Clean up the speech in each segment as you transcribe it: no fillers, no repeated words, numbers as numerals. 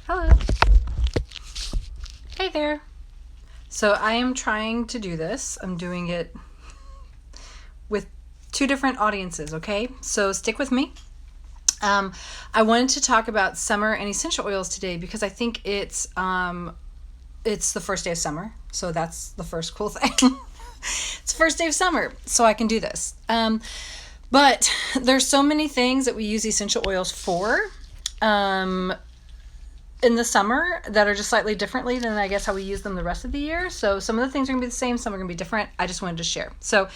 Hello. Hey there. So I am trying to do this. I'm doing it with two different audiences, okay? So stick with me. I wanted to talk about summer and essential oils today because I think it's the first day of summer. So that's the first cool thing. It's the first day of summer, so I can do this. But there's so many things that we use essential oils for. In the summer that are just slightly differently than I guess how we use them the rest of the year. So some of the things are gonna be the same, some are gonna be different. I just wanted to share. So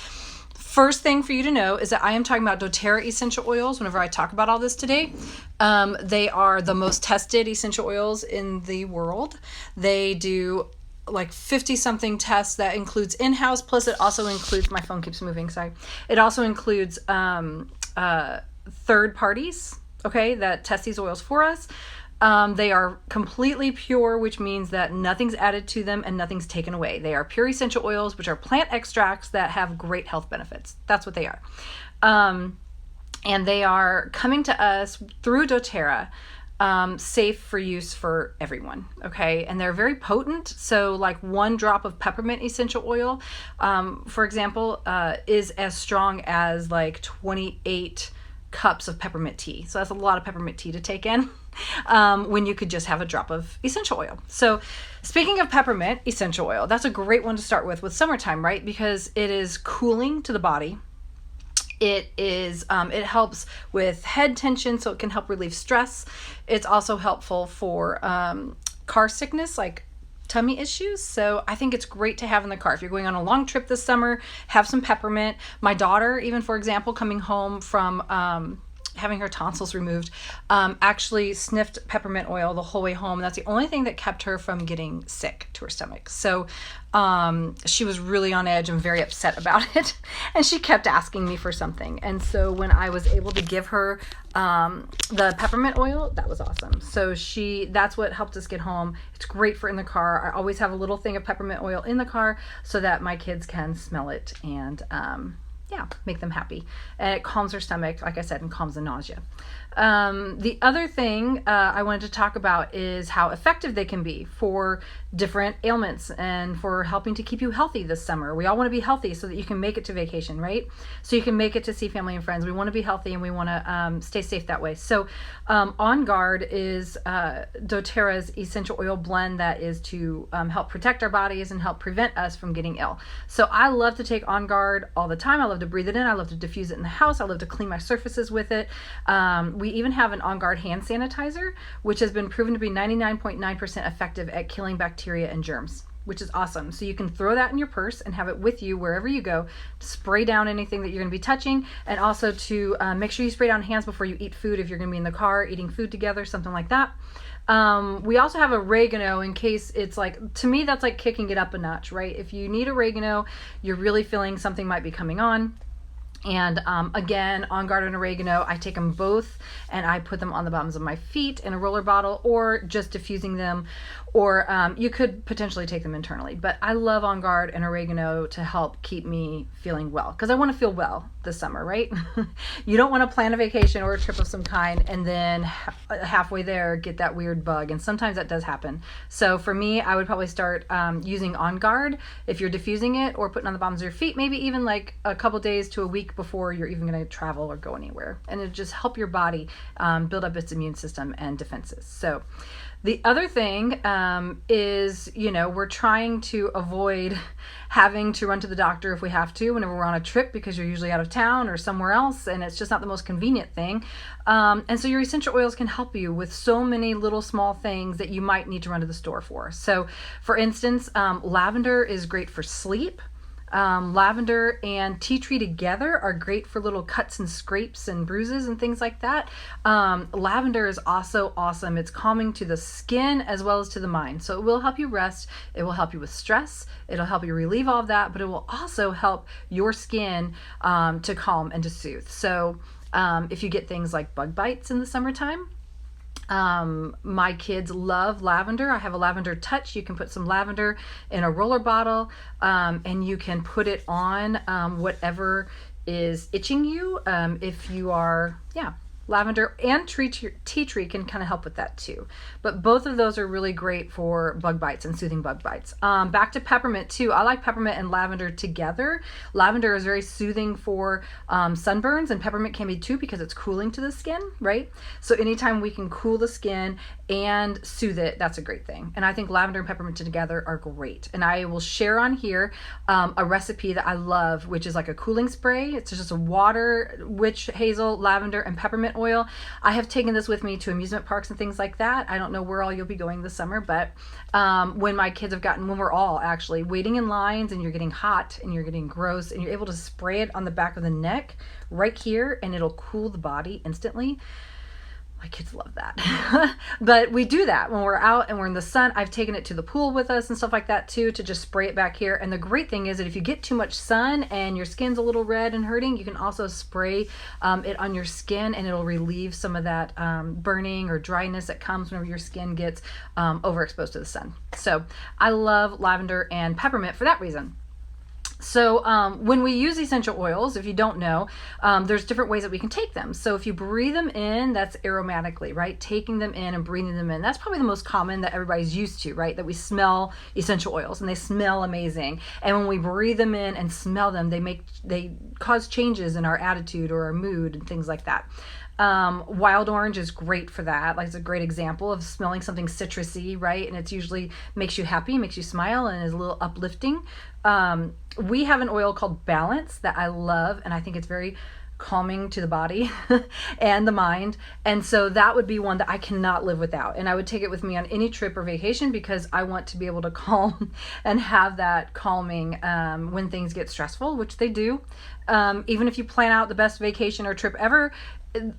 first thing for you to know is that I am talking about doTERRA essential oils whenever I talk about all this today. They are the most tested essential oils in the world. They do like 50 something tests that includes in-house, plus it also includes, my phone keeps moving, sorry. It also includes third parties, okay, that test these oils for us. They are completely pure, which means that nothing's added to them and nothing's taken away. They are pure essential oils, which are plant extracts that have great health benefits. That's what they are. And they are coming to us through doTERRA, safe for use for everyone, okay? And they're very potent. So like 1 drop of peppermint essential oil, for example, is as strong as like 28 cups of peppermint tea. So that's a lot of peppermint tea to take in when you could just have a drop of essential oil. So speaking of peppermint essential oil, that's a great one to start with summertime, right? Because it is cooling to the body. It is it helps with head tension, so it can help relieve stress. It's also helpful for car sickness, like tummy issues. So I think it's great to have in the car. If you're going on a long trip this summer, have some peppermint. My daughter, even for example, coming home from having her tonsils removed, actually sniffed peppermint oil the whole way home. That's the only thing that kept her from getting sick to her stomach. So she was really on edge and very upset about it. And she kept asking me for something. And so when I was able to give her the peppermint oil, that was awesome. So that's what helped us get home. It's great for in the car. I always have a little thing of peppermint oil in the car so that my kids can smell it and make them happy. And it calms their stomach, like I said, and calms the nausea. The other thing I wanted to talk about is how effective they can be for different ailments and for helping to keep you healthy this summer. We all want to be healthy so that you can make it to vacation, right? So you can make it to see family and friends. We want to be healthy and we want to stay safe that way. So On Guard is doTERRA's essential oil blend that is to help protect our bodies and help prevent us from getting ill. So I love to take On Guard all the time. I love to breathe it in. I love to diffuse it in the house. I love to clean my surfaces with it. We even have an On Guard hand sanitizer, which has been proven to be 99.9% effective at killing bacteria and germs, which is awesome. So you can throw that in your purse and have it with you wherever you go, spray down anything that you're going to be touching, and also to make sure you spray down hands before you eat food if you're going to be in the car eating food together, something like that. We also have oregano in case it's like, to me, that's like kicking it up a notch, right? If you need oregano, you're really feeling something might be coming on. And again, On Guard and oregano, I take them both and I put them on the bottoms of my feet in a roller bottle, or just diffusing them, or you could potentially take them internally. But I love On Guard and oregano to help keep me feeling well, because I want to feel well this summer, right? You don't want to plan a vacation or a trip of some kind and then halfway there get that weird bug, and sometimes that does happen. So for me, I would probably start using On Guard if you're diffusing it, or putting on the bottoms of your feet, maybe even like a couple days to a week before you're even going to travel or go anywhere, and it just help your body build up its immune system and defenses. So the other thing is, we're trying to avoid having to run to the doctor if we have to whenever we're on a trip, because you're usually out of town or somewhere else, and it's just not the most convenient thing. And so your essential oils can help you with so many little small things that you might need to run to the store for. So for instance, lavender is great for sleep. Lavender and tea tree together are great for little cuts and scrapes and bruises and things like that. Lavender is also awesome. It's calming to the skin as well as to the mind. So it will help you rest. It will help you with stress. It'll help you relieve all of that, but it will also help your skin to calm and to soothe. So if you get things like bug bites in the summertime, my kids love lavender. I have a lavender touch. You can put some lavender in a roller bottle, and you can put it on whatever is itching you. If you are, Lavender and tea tree can kind of help with that too. But both of those are really great for bug bites and soothing bug bites. Back to peppermint too. I like peppermint and lavender together. Lavender is very soothing for sunburns, and peppermint can be too because it's cooling to the skin, right? So anytime we can cool the skin and soothe it, that's a great thing. And I think lavender and peppermint together are great. And I will share on here a recipe that I love, which is like a cooling spray. It's just a water, witch hazel, lavender, and peppermint oil. I have taken this with me to amusement parks and things like that. I don't know where all you'll be going this summer, but when my kids have gotten, when we're all actually waiting in lines and you're getting hot and you're getting gross and you're able to spray it on the back of the neck right here and it'll cool the body instantly. My kids love that. But we do that when we're out and we're in the sun. I've taken it to the pool with us and stuff like that too, to just spray it back here. And the great thing is that if you get too much sun and your skin's a little red and hurting, you can also spray it on your skin and it'll relieve some of that burning or dryness that comes whenever your skin gets overexposed to the sun. So I love lavender and peppermint for that reason. So when we use essential oils, if you don't know, there's different ways that we can take them. So if you breathe them in, that's aromatically, right? Taking them in and breathing them in. That's probably the most common that everybody's used to, right? That we smell essential oils and they smell amazing. And when we breathe them in and smell them, they cause changes in our attitude or our mood and things like that. Wild orange is great for that. Like, it's a great example of smelling something citrusy, right? And it's usually makes you happy, makes you smile, and is a little uplifting. We have an oil called Balance that I love, and I think it's very calming to the body and the mind. And so that would be one that I cannot live without. And I would take it with me on any trip or vacation because I want to be able to calm and have that calming when things get stressful, which they do. Even if you plan out the best vacation or trip ever,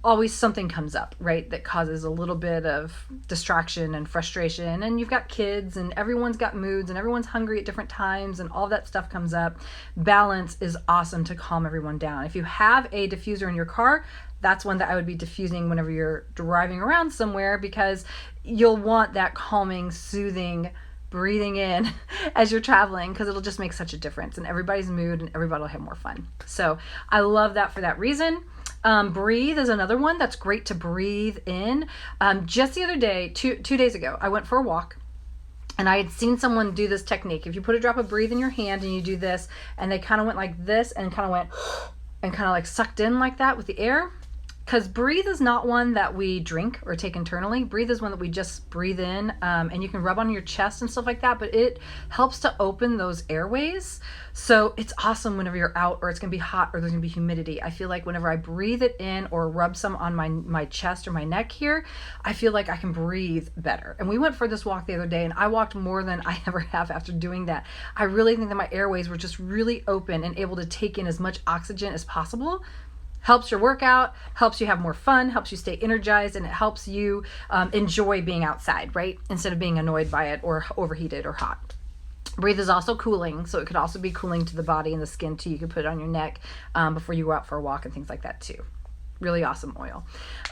always something comes up, right, that causes a little bit of distraction and frustration, and you've got kids and everyone's got moods and everyone's hungry at different times and all that stuff comes up. Balance is awesome to calm everyone down. If you have a diffuser in your car, that's one that I would be diffusing whenever you're driving around somewhere, because you'll want that calming, soothing breathing in as you're traveling, because it'll just make such a difference in everybody's mood and everybody will have more fun. So I love that for that reason. Breathe is another one that's great to breathe in. Just the other day, two days ago, I went for a walk and I had seen someone do this technique. If you put a drop of Breathe in your hand and you do this, and they kind of went like this and kind of went and kind of like sucked in like that with the air. Because Breathe is not one that we drink or take internally. Breathe is one that we just breathe in, and you can rub on your chest and stuff like that, but it helps to open those airways. So it's awesome whenever you're out or it's gonna be hot or there's gonna be humidity. I feel like whenever I breathe it in or rub some on my chest or my neck here, I feel like I can breathe better. And we went for this walk the other day and I walked more than I ever have after doing that. I really think that my airways were just really open and able to take in as much oxygen as possible. Helps your workout, helps you have more fun, helps you stay energized, and it helps you enjoy being outside, right? Instead of being annoyed by it or overheated or hot. Breathe is also cooling, so it could also be cooling to the body and the skin too. You could put it on your neck before you go out for a walk and things like that too. Really awesome oil.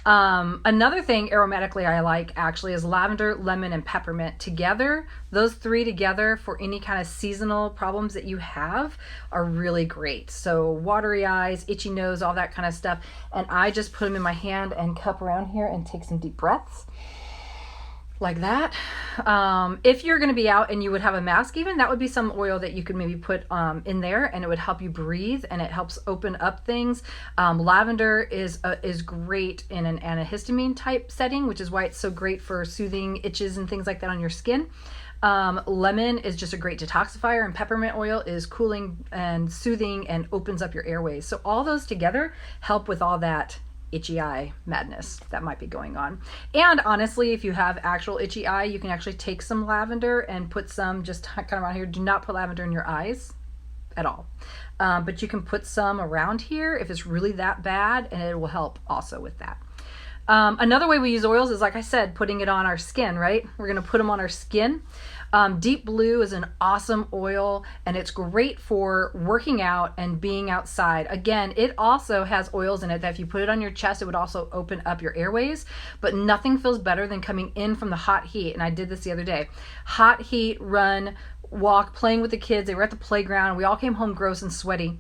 Another thing aromatically I like actually is lavender, lemon, and peppermint together. Those three together for any kind of seasonal problems that you have are really great. So watery eyes, itchy nose, all that kind of stuff. And I just put them in my hand and cup around here and take some deep breaths. Like that. If you're going to be out and you would have a mask even, that would be some oil that you could maybe put in there, and it would help you breathe and it helps open up things. Lavender is great in an antihistamine type setting, which is why it's so great for soothing itches and things like that on your skin. Lemon is just a great detoxifier, and peppermint oil is cooling and soothing and opens up your airways. So all those together help with all that itchy eye madness that might be going on. And honestly, if you have actual itchy eye, you can actually take some lavender and put some just kind of around here. Do not put lavender in your eyes at all. But you can put some around here if it's really that bad, and it will help also with that. Another way we use oils is, like I said, putting it on our skin, right? We're going to put them on our skin. Deep Blue is an awesome oil, and it's great for working out and being outside. Again, it also has oils in it that if you put it on your chest, it would also open up your airways, but nothing feels better than coming in from the hot heat. And I did this the other day. Hot heat, run, walk, playing with the kids. They were at the playground. We all came home gross and sweaty.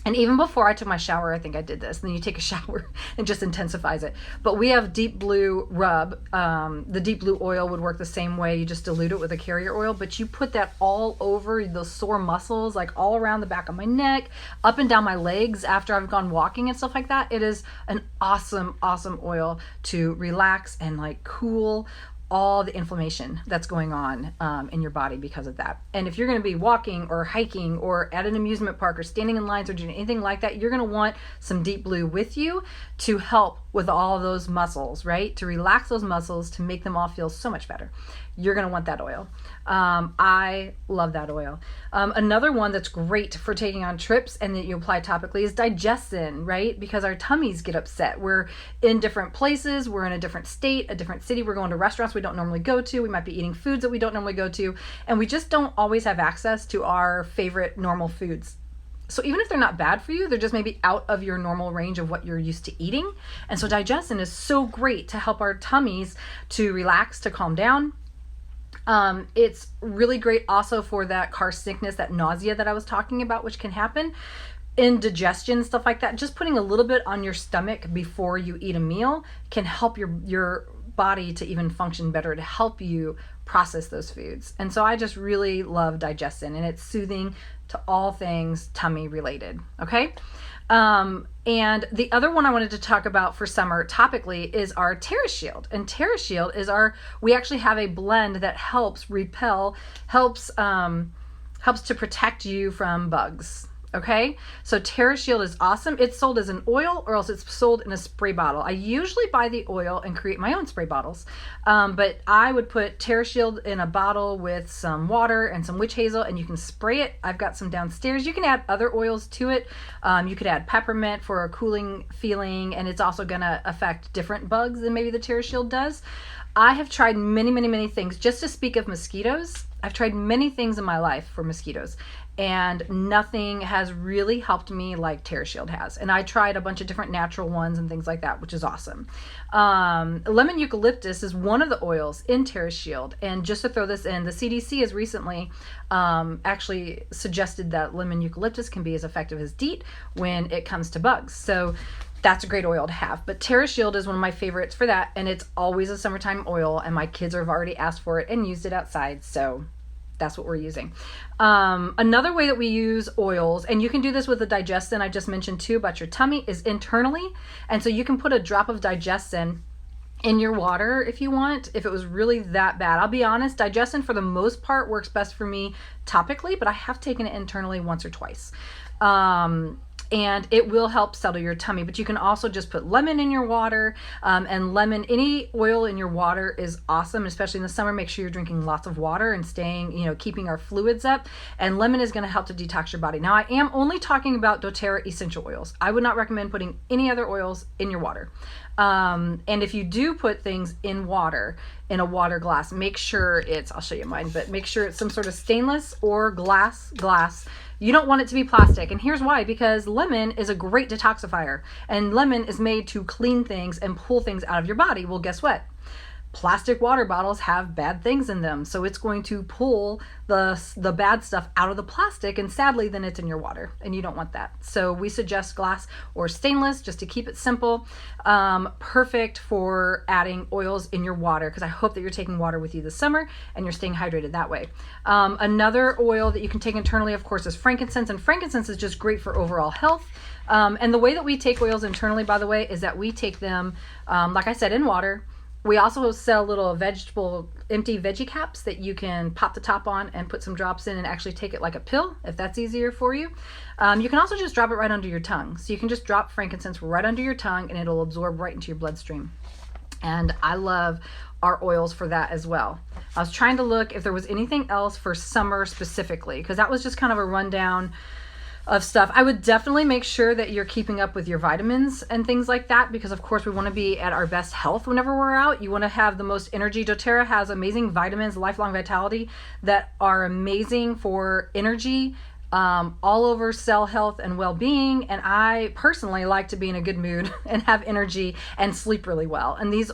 And even before I took my shower, I think I did this. And then you take a shower and just intensifies it. But we have Deep Blue rub. The Deep Blue oil would work the same way. You just dilute it with a carrier oil, but you put that all over those sore muscles, like all around the back of my neck, up and down my legs after I've gone walking and stuff like that. It is an awesome, awesome oil to relax and like cool all the inflammation that's going on in your body because of that. And if you're going to be walking or hiking or at an amusement park or standing in lines or doing anything like that, you're going to want some Deep Blue with you to help with all those muscles, right? To relax those muscles, to make them all feel so much better. You're going to want that oil. I love that oil. Another one that's great for taking on trips and that you apply topically is Digestin, right? Because our tummies get upset. We're in different places. We're in a different state, a different city. We're going to restaurants we don't normally go to. We might be eating foods that we don't normally go to. And we just don't always have access to our favorite normal foods. So even if they're not bad for you, they're just maybe out of your normal range of what you're used to eating. And so Digestin is so great to help our tummies to relax, to calm down. It's really great also for that car sickness, that nausea that I was talking about, which can happen. Indigestion, stuff like that. Just putting a little bit on your stomach before you eat a meal can help your body to even function better, to help you process those foods. And so I just really love Digestin, and it's soothing to all things tummy related. Okay. And the other one I wanted to talk about for summer topically is our TerraShield. And TerraShield is we actually have a blend that helps repel, helps to protect you from bugs. Okay, so TerraShield is awesome. It's sold as an oil or else it's sold in a spray bottle. I usually buy the oil and create my own spray bottles, but I would put TerraShield in a bottle with some water and some witch hazel, and you can spray it. I've got some downstairs. You can add other oils to it. You could add peppermint for a cooling feeling, and it's also going to affect different bugs than maybe the TerraShield does. I have tried many, many, many things. Just to speak of mosquitoes, I've tried many things in my life for mosquitoes, and nothing has really helped me like TerraShield has. And I tried a bunch of different natural ones and things like that, which is awesome. Lemon eucalyptus is one of the oils in TerraShield. And just to throw this in, the CDC has recently actually suggested that lemon eucalyptus can be as effective as DEET when it comes to bugs. So that's a great oil to have. But TerraShield is one of my favorites for that, and it's always a summertime oil, and my kids have already asked for it and used it outside, so that's what we're using. Another way that we use oils, and you can do this with the Digestin I just mentioned too about your tummy, is internally. And so you can put a drop of Digestin in your water if you want, if it was really that bad. I'll be honest, Digestin for the most part works best for me topically, but I have taken it internally once or twice. And it will help settle your tummy. But you can also just put lemon in your water, and any oil in your water is awesome, especially in the summer. Make sure you're drinking lots of water and keeping our fluids up. And lemon is going to help to detox your body. Now, I am only talking about doTERRA essential oils. I would not recommend putting any other oils in your water. And if you do put things in water, in a water glass, make sure I'll show you mine, but make sure it's some sort of stainless or glass. You don't want it to be plastic. And here's why, because lemon is a great detoxifier, and lemon is made to clean things and pull things out of your body. Well, guess what? Plastic water bottles have bad things in them, so it's going to pull the bad stuff out of the plastic, and sadly then it's in your water, and you don't want that. So we suggest glass or stainless just to keep it simple. Perfect for adding oils in your water, because I hope that you're taking water with you this summer and you're staying hydrated that way. Another oil that you can take internally, of course, is frankincense, and frankincense is just great for overall health. And the way that we take oils internally, by the way, is that we take them, like I said, in water. We also sell little empty veggie caps that you can pop the top on and put some drops in and actually take it like a pill, if that's easier for you. You can also just drop it right under your tongue. So you can just drop frankincense right under your tongue and it'll absorb right into your bloodstream. And I love our oils for that as well. I was trying to look if there was anything else for summer specifically, because that was just kind of a rundown of stuff. I would definitely make sure that you're keeping up with your vitamins and things like that, because of course we want to be at our best health whenever we're out. You want to have the most energy. doTERRA has amazing vitamins, Lifelong Vitality, that are amazing for energy, all over cell health and well-being. And I personally like to be in a good mood and have energy and sleep really well. And these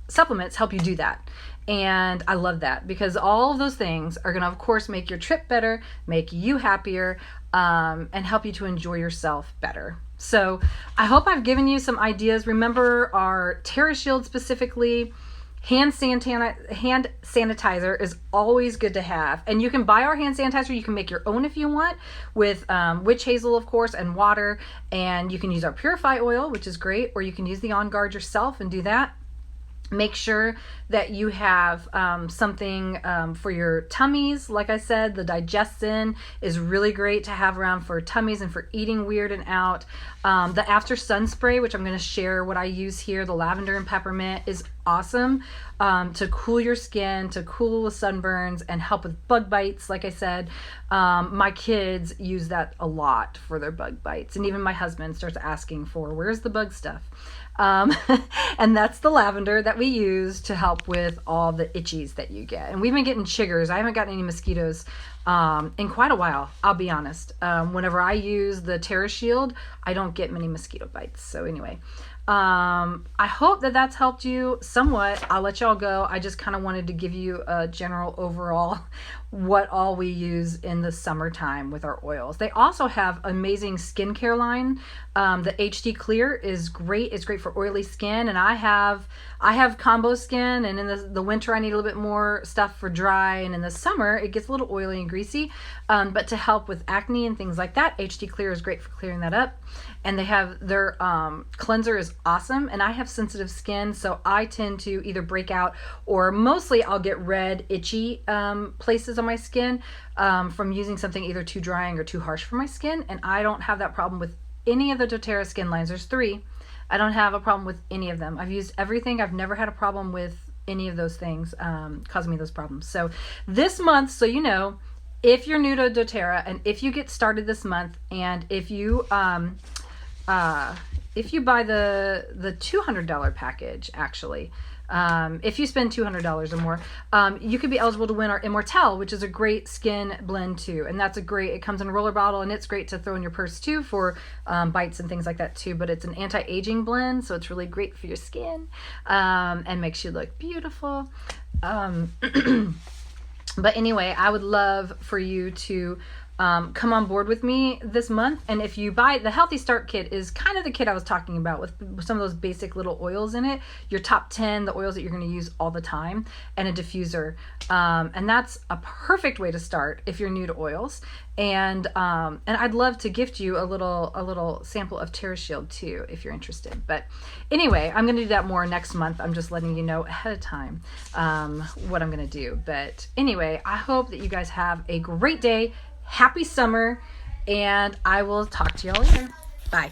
supplements help you do that. And I love that because all of those things are going to, of course, make your trip better, make you happier, and help you to enjoy yourself better. So I hope I've given you some ideas. Remember our TerraShield specifically. Hand sanitizer is always good to have. And you can buy our hand sanitizer. You can make your own if you want with witch hazel, of course, and water. And you can use our Purify oil, which is great, or you can use the On Guard yourself and do that. Make sure that you have something for your tummies. Like I said, the Digestin is really great to have around for tummies and for eating weird and out. The After Sun Spray, which I'm going to share what I use here, the lavender and peppermint, is awesome to cool your skin, to cool with sunburns, and help with bug bites. Like I said, my kids use that a lot for their bug bites. And even my husband starts asking for, where's the bug stuff? And that's the lavender that we use to help with all the itchies that you get. And we've been getting chiggers. I haven't gotten any mosquitoes in quite a while, I'll be honest. Whenever I use the TerraShield, I don't get many mosquito bites. So anyway, I hope that that's helped you somewhat. I'll let y'all go. I just kind of wanted to give you a general overall what all we use in the summertime with our oils. They also have amazing skincare line. The HD Clear is great. It's great for oily skin, and I have combo skin, and in the winter I need a little bit more stuff for dry, and in the summer it gets a little oily and greasy. But to help with acne and things like that, HD Clear is great for clearing that up. And they have their cleanser is awesome, and I have sensitive skin, so I tend to either break out or mostly I'll get red, itchy places on my skin from using something either too drying or too harsh for my skin, and I don't have that problem with any of the doTERRA skin lines. There's 3. I don't have a problem with any of them. I've used everything. I've never had a problem with any of those things causing me those problems. So this month, so you know, if you're new to doTERRA and if you get started this month, and if you buy the $200 package, actually, if you spend $200 or more, you could be eligible to win our Immortelle, which is a great skin blend too. And that's it comes in a roller bottle, and it's great to throw in your purse too for bites and things like that too. But it's an anti-aging blend, so it's really great for your skin and makes you look beautiful. But anyway, I would love for you to come on board with me this month. And if you buy the Healthy Start Kit, is kind of the kit I was talking about with some of those basic little oils in it, your top 10, the oils that you're going to use all the time, and a diffuser. And that's a perfect way to start if you're new to oils. And I'd love to gift you a little sample of TerraShield too, if you're interested. But anyway, I'm going to do that more next month. I'm just letting you know ahead of time what I'm going to do. But anyway, I hope that you guys have a great day. Happy summer, and I will talk to y'all later. Bye.